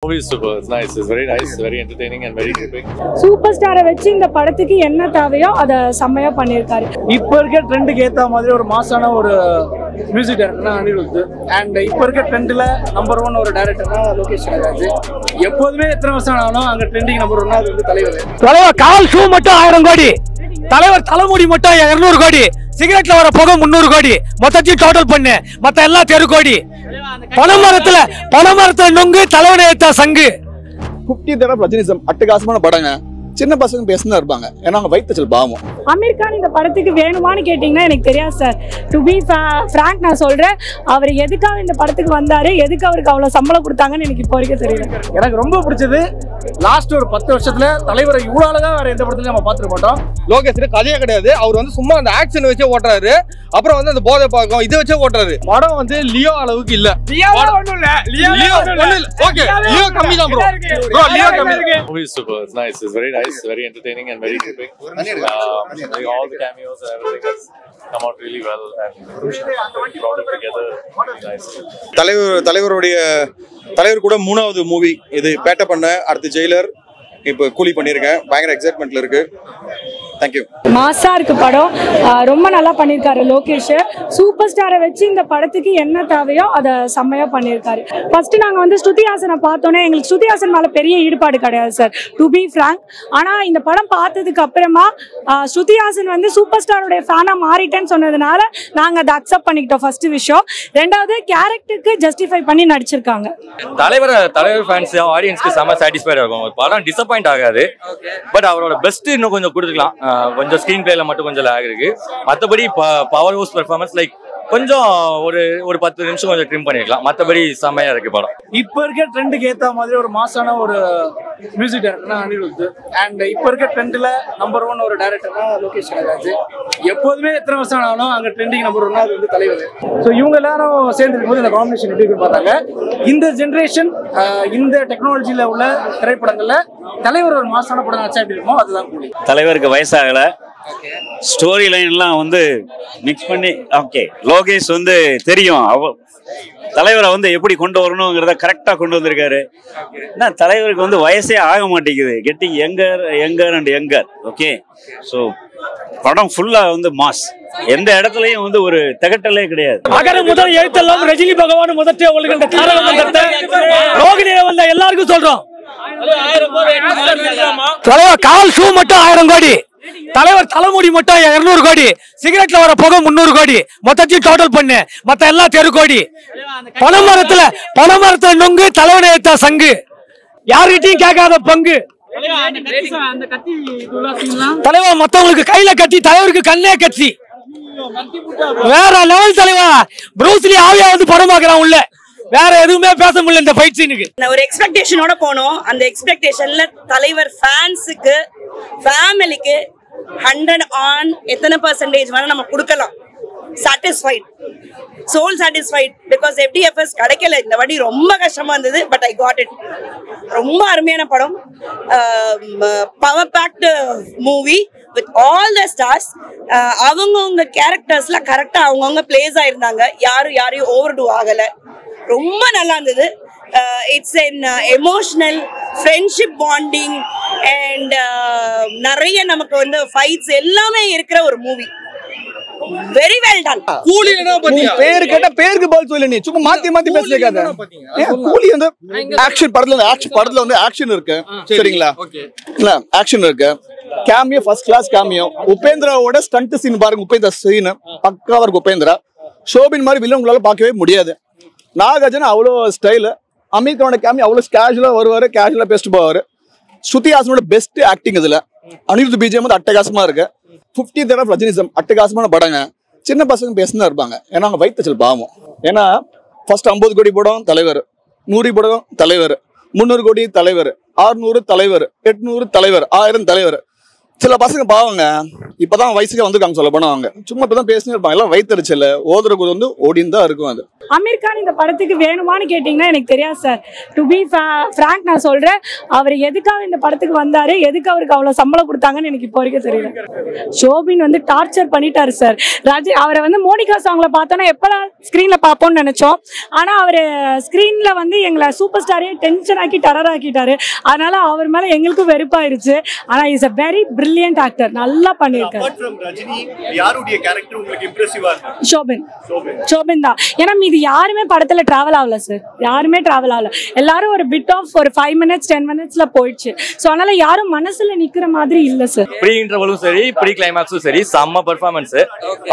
Movie is super. It's nice. It's very nice, very entertaining and very gripping. Super வச்சு இந்த படத்துக்கு என்ன தேவையோ அதை செம்மையா பண்ணியிருக்காரு. இப்போ இருக்க ட்ரெண்டுக்கு ஏற்ற மாதிரி ஒரு மாசான ஒரு மியூசிக் டைரக்டர்னா அனிருத். அண்ட் இப்போ இருக்க ட்ரெண்டில் நம்பர் 1 ஒரு டைரக்டர்னா லோகேஷ் கனகராஜ். எப்போதுமே எத்தனை வருஷம் ஆனாலும் அங்கே ட்ரெண்டிங் நம்பர் 1 அது வந்து தலைவர் கால் ஷூ மட்டும் 1000 கோடி, தலைவர் தலைமுடி மட்டும் 200 கோடி, சிகரெட்ல வர புகை 300 கோடி, மொத்தத்தையும் டோட்டல் பண்ணு மத்த எல்லாம் 10 கோடி. பணமரத்துல நொங்கு தலைவனை ஏத்தா சங்கு. 50 தடவை ரஜினிசம் அட்டகாசமான படங்க. சின்ன பசங்க பேசினா இருப்பாங்க, ஏன்னா அவங்க வயிற்றுச்சல் பாவம். அமீர் கான் இந்த படத்துக்கு வேணுமான்னு கேட்டிங்கன்னா எனக்கு தெரியாது சார். டு பி ஃப்ராங்க் நான் சொல்கிறேன், அவர் எதுக்காக இந்த படத்துக்கு வந்தார், எதுக்கு அவருக்கு அவ்வளோ சம்பளம் கொடுத்தாங்கன்னு எனக்கு இப்போ வரைக்கும் தெரியல. எனக்கு ரொம்ப பிடிச்சது லாஸ்ட் ஒரு 10 வருஷத்துல தலைவரை இவ்வளோ அழகாக வேற எந்த படத்துலையும் நம்ம பார்த்துருக்க மாட்டோம். லோகேஷ் கதையே கிடையாது, அவர் வந்து சும்மா அந்த ஆக்ஷன் வச்சே ஓட்டுறாரு, அப்புறம் வந்து அந்த போதை பார்க்கும் இதை வச்சே ஓட்டுறாரு. படம் வந்து லியோ அளவுக்கு இல்ல. லியோ கம்மி தான் ப்ரோ. லியோ கம்மி. Movie is super. It's nice. It's very nice, very entertaining and very gripping. All the cameos and everything has come out really well and brought it together nicely. தலைவர் கூட 3வது movie இது. பேட்ட பண்ண அடுத்து Jailer, இப்போ கூலி பண்ணியிருக்கேன். பயங்கர எக்ஸைட்மெண்ட்ல இருக்கு. தேங்க்யூ. மாசா இருக்கு படம், ரொம்ப நல்லா பண்ணியிருக்காரு லோகேஷ். சூப்பர் ஸ்டாரை வச்சு இந்த படத்துக்கு என்ன தேவையோ அதை செம்மையா பண்ணியிருக்காரு. ஃபர்ஸ்ட் நாங்கள் வந்து ஸ்ருதி ஹாசனை பார்த்தோன்னே எங்களுக்கு ஸ்ருதி ஹாசன் மேலே பெரிய ஈடுபாடு கிடையாது சார், டு பி ஃப்ராங்க். ஆனால் இந்த படம் பார்த்ததுக்கு அப்புறமா ஸ்ருதி ஹாசன் வந்து சூப்பர் ஸ்டாரோடைய ஃபேனாக மாறிட்டேன்னு சொன்னதுனால நாங்கள் அதை அக்செப்ட் பண்ணிக்கிட்டோம். ஃபர்ஸ்ட் விஷயம். ரெண்டாவது கேரக்டருக்கு ஜஸ்டிஃபை பண்ணி நடிச்சிருக்காங்க. தலைவர் ஃபேன்ஸ் ஆடியன்ஸ்க்கு செம்ம சாட்டிஸ்ஃபைட் ஆகும். படம் டிசப்பாயிண்ட் ஆகாது, பட் அவரோட பெஸ்ட் இன்னும் கொஞ்சம் கொடுத்துக்கலாம். கொஞ்சம் ஸ்கிரீன் பிளேல மட்டும் கொஞ்சம் லேக் இருக்கு. மற்றபடி பவர் ஹவுஸ் பெர்ஃபார்மன்ஸ் லைக் கொஞ்சம் ஒரு 10 நிமிஷம் கொஞ்சம் ட்ரிம் பண்ணிருக்கலாம். மற்றபடி செம்மையா இருக்கு படம். இப்போ இருக்க ட்ரெண்டுக்கு ஏற்ற மாதிரி ஒரு மாசான ஒரு மியூசிக் டைரக்டர்னா அனிருத். அண்ட் இப்போ இருக்க ட்ரெண்டில் நம்பர் 1 ஒரு டைரக்டர்னா லோகேஷ் கனகராஜ். எப்போதுமே எத்தனை வருஷம் ஆனாலும் அங்கே ட்ரெண்டிங் நம்பர் 1 அது வந்து தலைவர். ஸோ இவங்க எல்லாரும் சேர்ந்துருக்கும் போது இந்த காம்பினேஷன் எப்படி இருக்குன்னு பார்த்தாங்க. இந்த ஜென்ரேஷன் இந்த டெக்னாலஜியில் உள்ள திரைப்படங்களில் தலைவர் ஒரு மாசான படம் நடிச்சா எப்படி இருக்குமோ அதுதான் கூலி. தலைவருக்கு வயசாகல, ஸ்டோரி லைன் எல்லாம் வந்து மிக்ஸ் பண்ணி ஓகே. லோகேஷ் வந்து தெரியும் தலைவரை வந்து எப்படி கொண்டு வரணுங்கிறத கரெக்டா கொண்டு வந்திருக்காரு. ஏன்னா தலைவருக்கு வந்து வயசே ஆக மாட்டேங்குது, getting younger and younger. Okay, so படம் ஃபுல்லா வந்து மாஸ், எந்த இடத்துலயும் வந்து ஒரு திகட்டலே கிடையாது. அகர முதல் எழுத்தெல்லாம் ரஜினி பகவான் முதற்றே ஒழுகின்ற தாரக மந்திரத்தை ரோகிணியில வந்த எல்லாருக்கும் சொல்றோம். தலைவர் கால் ஷூ மட்டும் 1000 கோடி, தலைவர் தலைமுடி மட்டும் 200 கோடி, சிகரெட்ல வர புகை 300 கோடி, மொத்தத்தையும் டோட்டல் பண்ணு மத்த எல்லாம் 10 கோடி. பணமரத்துல நொங்கு தலைவனை ஏத்தா சங்கு, யாருகிட்டையும் கேட்காத பங்கு. தலைவர் மத்தவங்களுக்கு கையில கத்தி, தலைவருக்கு கண்ணே கத்தி. வேற லெவல் தலைவா. ப்ரூஸ்லி ஆவியா வந்து படம் பார்க்கறான் உள்ள, வேற எதுவுமே பேச முடியல இந்த ஃபைட் சீனுக்கு. ஒரு எக்ஸ்பெக்டேஷனோட போனோம். அந்த எக்ஸ்பெக்டேஷன்ல தலைவர் ஃபேன்ஸுக்கு ஃபேமிலிக்கு 100 ஆன் எத்தனை % வேணா நம்ம கொடுக்கலாம். Satisfied, soul satisfied. Because FDFS கிடைக்கல இந்த வாட்டி, ரொம்ப கஷ்டமா இருந்தது. But I got it. ரொம்ப அருமையான படம், power packed movie with all the stars. அவங்கவுங்க கேரக்டர்ஸ்ல கரெக்டா அவங்கவுங்க பிளேஸ் ஆயிருந்தாங்க, யாரையும் ஓவர் டூ ஆகல. ரொம்ப நல்லா இருந்தது. It's an emotional friendship bonding and நிறைய நமக்கு வந்து ஃபைட்ஸ் எல்லாமே இருக்கிற ஒரு மூவி. Very well done. கூலி என்ன பாத்தீங்க? பேர் கேட்டா பேருக்கு பதில் சொல்லு, நீ சும்மா மாத்தி பேசிக்காத. கூலி வந்து ஆக்ஷன் படத்துல வந்து ஆக்ஷன் இருக்கு, சரிங்களா? இல்ல ஆக்ஷன் இருக்கு, கேமியோ ஃபர்ஸ்ட் கிளாஸ் கேமியோ. உபேந்திராவோட ஸ்டண்ட் சீன் பாருங்க, உபேந்திரா சீன் பக்காவா இருக்கு. உபேந்திரா ஷோபின் மாதிரி வில்லன் உங்களால பார்க்கவே முடியாது. நாகார்ஜுனா அவ்வளோ ஸ்டைலு. அமீர் கானோட கேமியோ அவ்வளோ கேஷுவலா வருவாரு, கேஷுவலா பேசிட்டு போவாரு. ஸ்ருதி ஹாசனோட பெஸ்ட் ஆக்டிங் இதுல. அனிருத் பிஜிஎம் வந்து அட்டகாசமா இருக்கு. 50 தடவை ரஜினிசம் அட்டகாசமான படங்க. சின்ன பசங்க பேசினா இருப்பாங்க, ஏன்னா அவங்க வயிற்றுச்சல் பாவம். ஏன்னா ஃபர்ஸ்ட் 50 கோடி படம் தலைவர், 100 படம் தலைவர், 300 கோடி தலைவர், 600 தலைவர், 800 தலைவர், 1000 தலைவர். சில பசங்க பாவங்க இப்பதான் வயசுக்கு வந்திருக்காங்க சொல்ல போனா அவங்க சும்மா இப்பதான் பேசினே இருப்பாங்க எல்லாம் வயிற்றுச்சல் ஓதுறது வந்து ஓடின்னு தான் இருக்கும் அது. அமீர் கான் இந்த படத்துக்கு வேணுமான்னு கேட்டிங்கன்னா எனக்கு தெரியாது சார். டு பி ஃப்ராங்க் நான் சொல்றேன், அவர் எதுக்காக இந்த படத்துக்கு வந்தாரு, எதுக்கு அவருக்கு அவ்வளவு சம்பளம் கொடுத்தாங்கன்னு எனக்கு இப்போ வரைக்கும் தெரியல. ஷோபின் வந்து டார்ச்சர் பண்ணிட்டாரு சார். அவரை வந்து மோனிகா சாங்ல பார்த்தோன்னா எப்பதான் ஸ்கிரீன்ல பார்ப்போம்னு நினைச்சோம். ஆனா அவரு ஸ்கிரீன்ல வந்து எங்களை சூப்பர் ஸ்டாரே டென்ஷன் ஆக்கி டெரர் ஆக்கிட்டாரு. அதனால அவர் மேல எங்களுக்கும் வெறுப்பாயிருச்சு. ஆனா is a very brilliant actor. நல்லா பண்ணிருக்காரு. ஷோபின் தான். ஏன்னா மீதி யாருமே படத்துல டிராவல் ஆகல சார். யாருமே டிராவல் ஆகல. எல்லாரும் ஒரு பிட் ஆஃப் ஒரு 5 minutes 10 minutesல போயிடுச்சு. சோ அதனால யாரும் மனசுல நிக்கிற மாதிரி இல்ல சார். ப்ரீ இன்டர்வலும் சரி ப்ரீ கிளைமாக்ஸும் சரி செம்ம பெர்ஃபார்மன்ஸ்.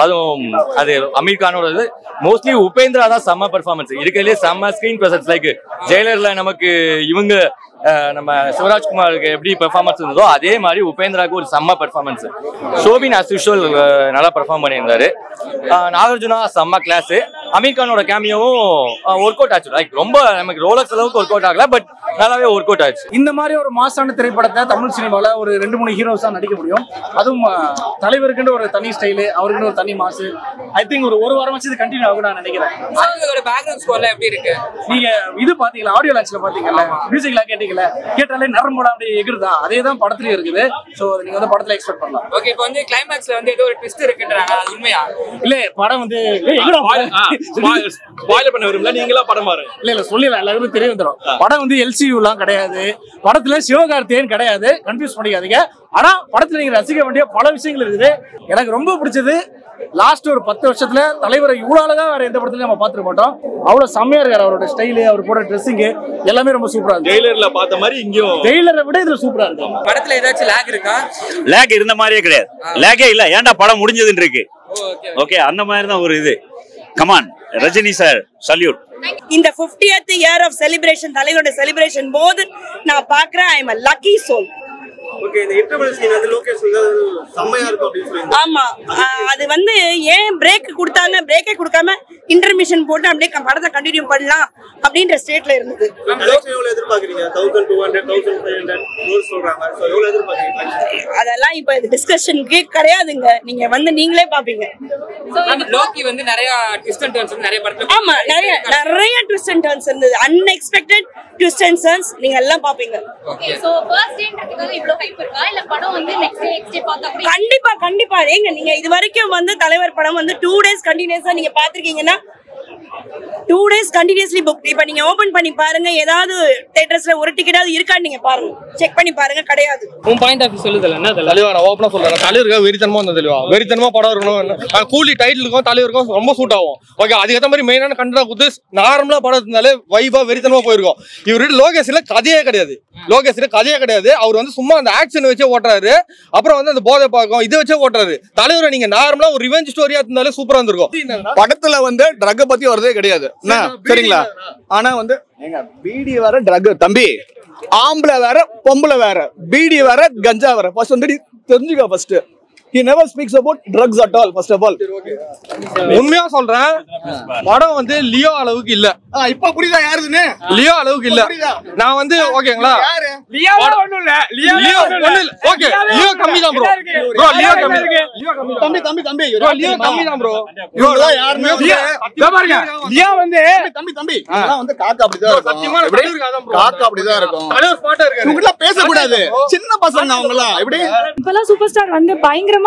அதுவும் அது அமீர் கானோட மோஸ்ட்லி உபேந்திரா தான் செம்ம பெர்ஃபார்மன்ஸ். இருக்கிறதுலே செம்ம ஸ்கிரீன் பிரசன்ஸ். லைக் ஜெயிலர்ல நமக்கு இவங்க நம்ம சிவராஜ்குமாருக்கு எப்படி பெர்ஃபார்மன்ஸ் இருந்ததோ அதே மாதிரி உபேந்திராவுக்கு ஒரு செம்ம பெர்ஃபார்மன்ஸ். ஷோபின் as usual நல்லா பெர்ஃபார்ம் பண்ணியிருந்தாரு. நாகார்ஜுனா செம்ம கிளாஸ். அமீர் கானோட கேமியோவும் ஒர்க் அவுட் ஆச்சு. லைக் ரொம்ப நமக்கு ரோலக்ஸ் அளவுக்கு ஒர்க் அவுட் ஆகல, பட் நல்லாவே ஒர்க் அவுட் ஆச்சு. இந்த மாதிரி ஒரு மாசான திரைப்படத்தை தமிழ் சினிமாவில் ஒரு 2-3 ஹீரோஸ் தான் நடிக்க முடியும். அதுவும் தலைவருக்குன்னு ஒரு தனி ஸ்டைலு, அவருக்குன்னு ஒரு தனி மாசு. ஐ திங்க் ஒரு வாரம் வச்சு இது கண்டினியூ ஆகும் நான் நினைக்கிறேன். பேக்ரவுண்ட் ஸ்கோர்ல எப்படி இருக்கு? நீங்க இது பாத்தீங்களா, ஆடியோ லான்ச்ல பாத்தீங்கல்ல, மியூசிக்லாம் கேட்டீங்கல்ல, கேட்டாலே நரம்போட அப்படியே எகிருதா, அதே தான் படத்துலயும் இருக்குது. சோ நீங்க வந்து படத்துல எக்ஸ்பெக்ட் பண்ணலாம். ஓகே, இப்போ வந்து கிளைமாக்ஸ்ல வந்து ஏதோ ஒரு ட்விஸ்ட் இருக்குன்றாங்க, அது உண்மையா? இல்ல படம் வந்து ஸ்பாயிலர் பண்ண விரும்பல, நீங்களா படம் பாருங்க. இல்ல சொல்லிடலாம், எல்லாருக்கும் தெரிய வந்துடும். படம் வந்து LCU எல்லாம் கிடையாது, படத்துல சிவகார்த்திகேயன் கிடையாது, கன்ஃபியூஸ் பண்ணிக்காதீங்க. ஆனா படத்துல நீங்க ரசிக்க வேண்டிய பல விஷயங்கள் இருக்குது. எனக்கு ரொம்ப பிடிச்சது லாஸ்ட் ஒரு 10 வருஷத்துல தலைவரை இவ்வளவு அழகா வேற எந்த படத்துலயும் நம்ம பாத்துக்க மாட்டோம். அவ்வளவு செம்மையா இருக்காரு. அவரோட ஸ்டைலு, அவர் போட ட்ரெஸ்ஸிங் எல்லாமே ரொம்ப சூப்பரா இருக்கு. ஜெயிலர்ல பார்த்த மாதிரி இங்கேயும் ஜெயிலரை விட இதுல சூப்பரா இருக்கு. படத்துல ஏதாச்சும் லேக் இருக்கா? லேக் இருந்த மாதிரியே கிடையாது. லேக்கே இல்ல, ஏன்டா படம் முடிஞ்சதுன்னு இருக்கு. ஓகே, அந்த மாதிரி தான் ஒரு இது. Come on Rajini sir, salute. இந்த 50th year of celebration, தலைவரோட செலிப்ரேஷன் போது நான் பாக்குறேன் ஐ அம் a lucky soul. ஓகே, இந்த இன்டர்வல் சீன் வந்து லோகேஷ் வந்து செம்மையா இருக்கும் அப்படி சொல்றீங்க. ஆமா, அது வந்து ஏன் பிரேக் கொடுத்தாங்க, பிரேக்கே கொடுக்காம இன்டர்மிஷன் போட்டு அப்படியே படத்தை கண்டினியூ பண்ணலாம் அப்படின்ற ஸ்டேட்ல இருந்தது. கலெக்ஷன் எவ்வளவு எதிர்பார்க்கறீங்க? 1200 1500 க்ரோஸ் சொல்றாங்க. சோ எவ்வளவு எதிர்பார்க்கறீங்க? அதெல்லாம் இப்ப டிஸ்கஷனுக்கே கிடையாதுங்க. நீங்க வந்து நீங்களே பாப்பீங்க. லோகி வந்து நிறைய ட்விஸ்ட் அண்ட் டர்ன்ஸ் நிறைய படத்துல. ஆமா, நிறைய ட்விஸ்ட் அண்ட் டர்ன்ஸ் இருந்தது. அன்எக்ஸ்பெக்டட் ட்விஸ்ட் அண்ட் டர்ன்ஸ் நீங்க எல்லாம் பாப்பீங்க. ஓகே, சோ ஃபர்ஸ்ட் டேன்றதுக்காக இவ்ளோ ஹைப் இருக்கா, இல்ல படம் வந்து நெக்ஸ்ட் டே பார்த்தா அப்படி? கண்டிப்பா ஏங்க, நீங்க இது வரைக்கும் வந்து தலைவர் படம் வந்து 2 days கண்டினியூஸா நீங்க பாத்திருக்கீங்கன்னா 2 days கண்டினியூஸ்லி புக். இப்ப நீங்க ஓபன் பண்ணி பாருங்க, ஏதாவது தியேட்டர்ஸ்ல ஒரு டிக்கெட்டாவது இருக்கான்னு நீங்க பாருங்க, செக் பண்ணி பாருங்க. கிடையாது. உன் பாயிண்ட் ஆஃப் வியூ சொல்லுதல என்ன தலைவா? நான் ஓபனா சொல்றேன், தலைவருக்கு வெறித்தனமா வந்தது தலைவா. வெறித்தனமா படம் இருக்கணும். கூலி டைட்டிலுக்கும் தலைவருக்கும் ரொம்ப சூட் ஆகும். ஓகே, அதுக்கேற்ற மாதிரி மெயினான கண்டென்ட் கொடுத்து நார்மலா படம் இருந்தாலே வைபா வெறித்தனமா போயிருக்கும். இவரு லோகேஷ்ல கதையே கிடையாது. அவர் வந்து சும்மா அந்த ஆக்ஷன் வச்சே ஓட்டுறாரு. அப்புறம் வந்து அந்த போதை பாக்கம் இதை வச்சே ஓட்டுறாரு. தலைவரை நீங்க நார்மலா ஒரு ரிவெஞ்ச் ஸ்டோரியா இருந்தாலே சூப்பரா இருந்திருக்கும். படத்துல வந்து ட்ரக் பத்தி வரதே கிடையாது, சரிங்களா? ஆனா வந்து எங்க பீடி வேற ட்ரக் தம்பி, ஆம்பளை வேற பொம்பளை வேற, பீடி வேற கஞ்சா வேற. ஃபர்ஸ்ட் வந்து தெரிஞ்சுக்க. First he never speaks about drugs at all, first of all. உண்மையா சொல்றேன், படம் வந்து லியோ அளவுக்கு இல்ல. இப்ப புரியுதா யாருன்னு? லியோ அளவுக்கு இல்ல. நான் வந்து ஓகேங்களா, லியோ ஒண்ணும் இல்ல, லியோ ஓகே, லியோ கம்மி தான் ப்ரோ. லியோ கம்மி. தம்பி ப்ரோ, லியோ கம்மி தான் ப்ரோ. இவங்க யாருமே பாருங்க, லியோ வந்து தம்பி இதெல்லாம் வந்து காக்கா அப்படிதான் இருக்கும். காக்கா அப்படிதான் இருக்கும். தலைவர் ஸ்மார்ட்டா இருக்காரு. இவங்க எல்லாம் பேச கூடாது, சின்ன பசங்க அவங்க எல்லாம். இப்படி இப்பெல்லாம் சூப்பர் ஸ்டார் வந்து பயங்கரமா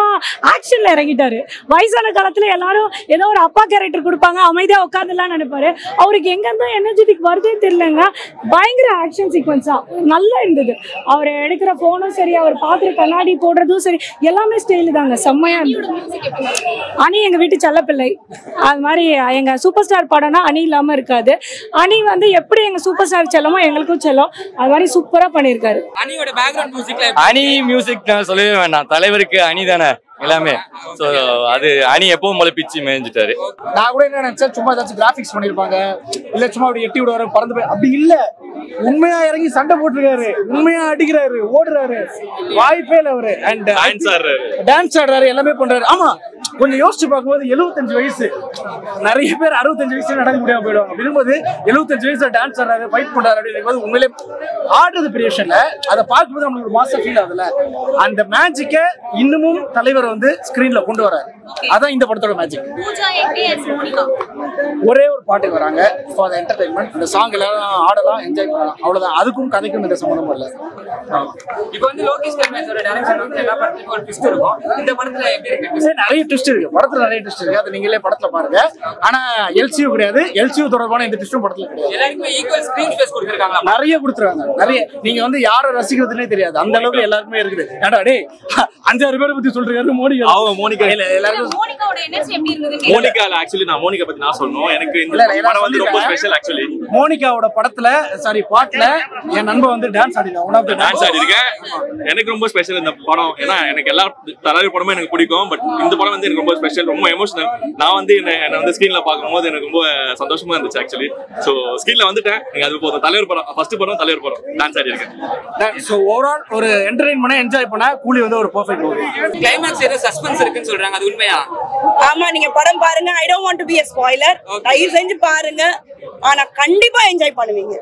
ஆக்ஷன்ல இறங்கிட்டாரு. வயசான காலத்துல எல்லாரும் ஏதோ ஒரு அப்பா கேரக்டர் கொடுப்பாங்க, அமைதியா உட்காந்துலாம் நினைப்பாரு. அவருக்கு எங்க இருந்தா எனர்ஜெட்டிக் வருதே தெரியலங்க. பயங்கர ஆக்ஷன் சீக்வன்ஸா நல்லா இருந்தது. அவர் எடுக்கிற போனும் சரி, அவர் பாக்குற கண்ணாடி போடுறதும் சரி, எல்லாமே ஸ்டைல் தாங்க, செம்மையா இருந்தது. அணி எங்க வீட்டு செல்லப்பிள்ளை. அது மாதிரி எங்க சூப்பர் ஸ்டார் படம்னா அணி இல்லாம இருக்காது. அணி வந்து எப்படி எங்க சூப்பர் ஸ்டார் செல்லமோ எங்களுக்கும் செல்லும். அது மாதிரி சூப்பரா பண்ணிருக்காரு. அணியோட பேக்ரவுண்ட் மியூசிக்ல அணி மியூசிக் நான் சொல்லவே வேண்டாம், தலைவருக்கு அணி தானே எல்லாமே. சோ அது அணி எப்பவும் போல பிச்சு மேய்ஞ்சிட்டாரு. நான் கூட என்ன நினைச்சேன், சும்மா ஏதாச்சும் கிராபிக்ஸ் பண்ணிருப்பாங்க, இல்ல சும்மா அப்படி எட்டி விடுவாரு பறந்து போய், அப்படி இல்ல. உண்மையா இறங்கி சண்டை போட்டுருக்காரு, உண்மையா அடிக்கிறாரு, ஓடுறாரு, வாய்ப்பே இல்ல அவரு. அண்ட் டான்ஸ் ஆடுறாரு, எல்லாமே பண்றாரு. ஆமா, கொஞ்சம் யோசிச்சு பார்க்கும்போது 75 வயசு நிறைய பேர் 65 வயசுல நடக்க முடியாம போயிடுவாங்க அப்படிங்கும்போது 75 வயசுல டான்ஸ் ஆடுறாரு ஃபைட் பண்றாரு அப்படிங்கும்போது உண்மையிலே ஆடுறது பெரிய விஷயம் இல்ல. அதை பார்க்கும்போது நம்மளுக்கு ஒரு மாசம் ஃபீல் ஆகுதுல்ல. அந்த மேஜிக்கை இன்னமும் தலைவர் வந்து ஸ்கிரீன்ல கொண்டு வராரு. அதான் இந்த படத்தோட மேஜிக். ஒரே ஒரு பாட்டுக்கு வராங்க ஃபார் என்டர்டைன்மெண்ட். அந்த சாங் எல்லாரும் ஆடலாம், என்ஜாய் பண்ணலாம், அவ்வளவுதான். அதுக்கும் கதைக்கும் எந்த சம்பந்தமும் இல்லை. இப்போ வந்து லோகேஷ் கனகராஜோட டைரக்ஷன் வந்து எல்லா படத்துலயும் ஒரு ட்விஸ்ட் இருக்கும். இந்த படத்துல எப்படி இருக்கு? நிறைய ட்விஸ்ட் இருக்கு படத்துல, நிறைய ட்விஸ்ட் இருக்கு. அது நீங்களே படத்துல பாருங்க. ஆனா எல்சியூ கிடையாது, எல்சியூ தொடர்பான இந்த ட்விஸ்டும் படத்துல கிடையாது. எல்லாருக்குமே ஈக்குவல் ஸ்கிரீன் ஸ்பேஸ் கொடுத்திருக்காங்க. நிறைய கொடுத்துருக்காங்க. நிறைய நீங்க வந்து யாரை ரசிக்கிறதுனே தெரியாது அந்த அளவுக்கு எல்லாருக்குமே இருக்குது. ஏடா டேய் 5-6 பேரை பத்தி சொல்றாரு மோனிகா. மோனிகா இல்ல எல்லாரும் மோனிகாவோட எனர்ஜி எப்படி இருந்தது? மோனிகால ஆக்சுவலி நான் மோனிகா பத்தி நான் சொல்லணும். எனக்கு இந்த படம் வந்து ரொம்ப ஸ்பெஷல். ஆக்சுவலி மோனிகாவோட படத்துல சாரி பாட்டுல என் நண்பன் வந்து டான்ஸ் ஆடினான். ஒன் ஆஃப் தி டான்ஸ் ஆடிருக்கேன். எனக்கு ரொம்ப ஸ்பெஷல் இந்த படம். ஏன்னா எனக்கு எல்லா தலைவர் படமும் எனக்கு பிடிக்கும். பட் இந்த படம் வந்து எனக்கு ரொம்ப ஸ்பெஷல், ரொம்ப எமோஷனல். நான் வந்து என்ன வந்து ஸ்கிரீன்ல பார்க்கும்போது எனக்கு ரொம்ப சந்தோஷமா இருந்துச்சு ஆக்சுவலி. ஸோ ஸ்கிரீன்ல வந்துட்டேன். நீங்க அது போதும். தலைவர் படம் ஃபர்ஸ்ட் படம், தலைவர் படம் டான்ஸ் ஆடி இருக்கேன். ஸோ ஓவரால் ஒரு என்டர்டெயின் பண்ண என்ஜாய் பண்ண கூலி வந்து ஒரு பெர்ஃபெக்ட் மூவி. கிளைமாக்ஸ் ஏதோ சஸ்பென்ஸ் இருக்குன்னு சொல்றாங்க, அது உண்மையா? ஆமா, நீங்க படம் பாருங்க. I don't want to be a spoiler. தயவு செஞ்சு பாருங்க. ஆனா கண்டிப்பா என்ஜாய் பண்ணுவீங்க.